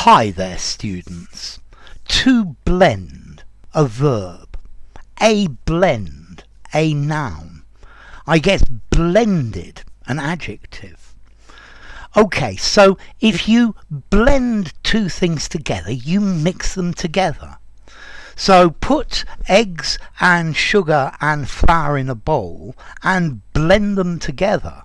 Hi there, students. To blend, a verb. A blend, a noun. I guess blended, an adjective. Okay, so if you blend two things together, you mix them together. So put eggs and sugar and flour in a bowl and blend them together.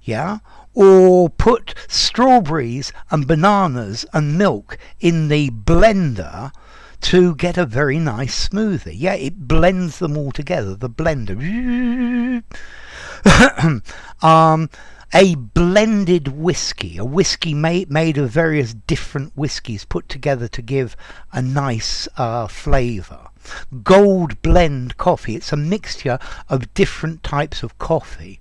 Yeah? Or put strawberries and bananas and milk in the blender to get a very nice smoothie. Yeah, it blends them all together, the blender. A blended whiskey, a whiskey made of various different whiskies put together to give a nice flavour. Gold blend coffee, it's a mixture of different types of coffee.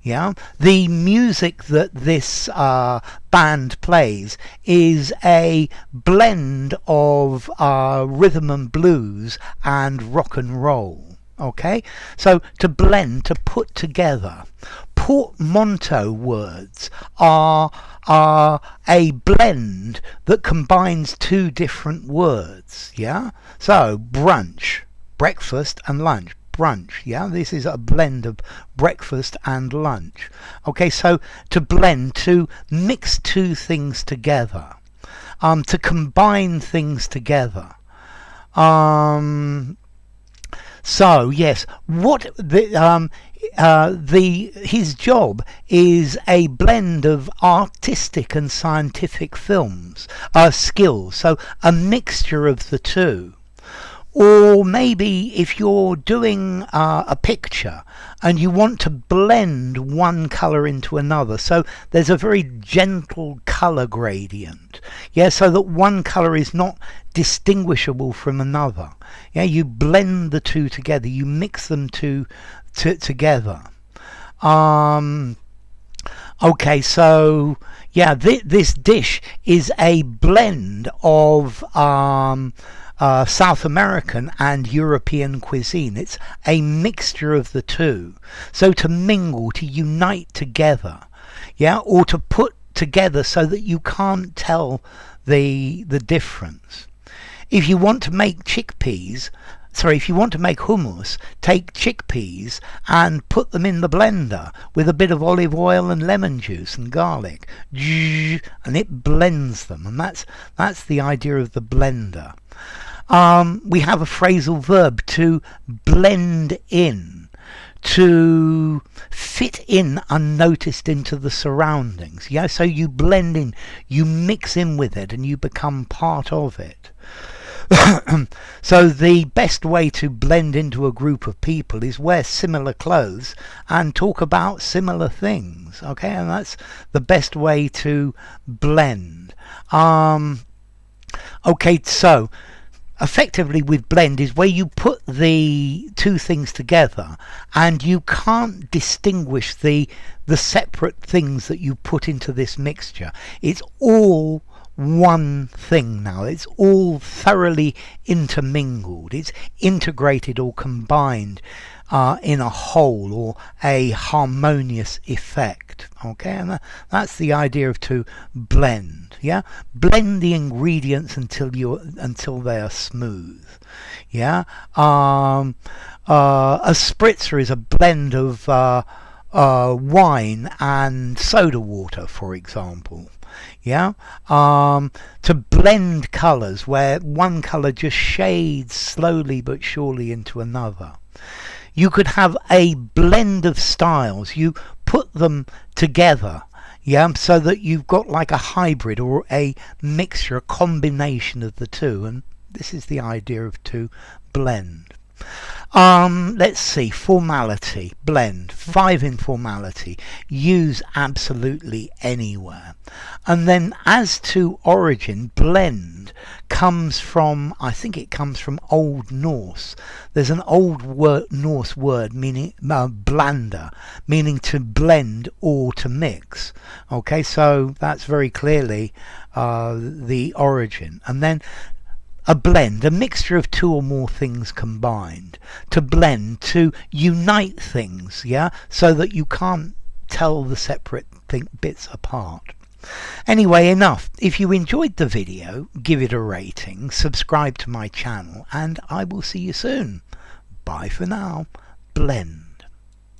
Yeah, the music that this band plays is a blend of rhythm and blues and rock and roll. Okay, so to blend, to put together. Portmanteau words are a blend that combines two different words. Yeah, so brunch, breakfast and lunch. Brunch, yeah, this is a blend of breakfast and lunch. Okay, so to blend, to mix two things together, to combine things together. So yes, what his job is a blend of artistic and scientific skills, so a mixture of the two. Or maybe if you're doing a picture and you want to blend one colour into another, so there's a very gentle colour gradient, yeah, so that one colour is not distinguishable from another. Yeah, you blend the two together, you mix them together. Okay, so yeah, this dish is a blend of South American and European cuisine. It's a mixture of the two. So to mingle, to unite together, yeah, or to put together so that you can't tell the difference. If you want to make if you want to make hummus, take chickpeas and put them in the blender with a bit of olive oil and lemon juice and garlic, and it blends them, and that's the idea of the blender. We have a phrasal verb, to blend in, to fit in unnoticed into the surroundings. Yeah, so you blend in, you mix in with it, and you become part of it. So the best way to blend into a group of people is wear similar clothes and talk about similar things. Okay, and that's the best way to blend. Okay, so effectively with blend is where you put the two things together and you can't distinguish the separate things that you put into this mixture. It's all one thing now. It's all thoroughly intermingled. It's integrated or combined in a whole or a harmonious effect. Okay, and that's the idea of to blend. Yeah, blend the ingredients until they are smooth. Yeah, a spritzer is a blend of wine and soda water, for example. Yeah, to blend colours where one colour just shades slowly but surely into another. You could have a blend of styles. You put them together, yeah, so that you've got like a hybrid or a mixture, a combination of the two, and this is the idea of to blend. Let's see, formality, blend, 5 informality, use absolutely anywhere. And then as to origin, blend comes from, I think it comes from Old Norse. There's an Old Norse word meaning blander, meaning to blend or to mix. Okay, so that's very clearly the origin. And then a blend, a mixture of two or more things combined. To blend, to unite things, yeah, so that you can't tell the separate bits apart. Anyway, enough. If you enjoyed the video, give it a rating, subscribe to my channel, and I will see you soon. Bye for now. Blend.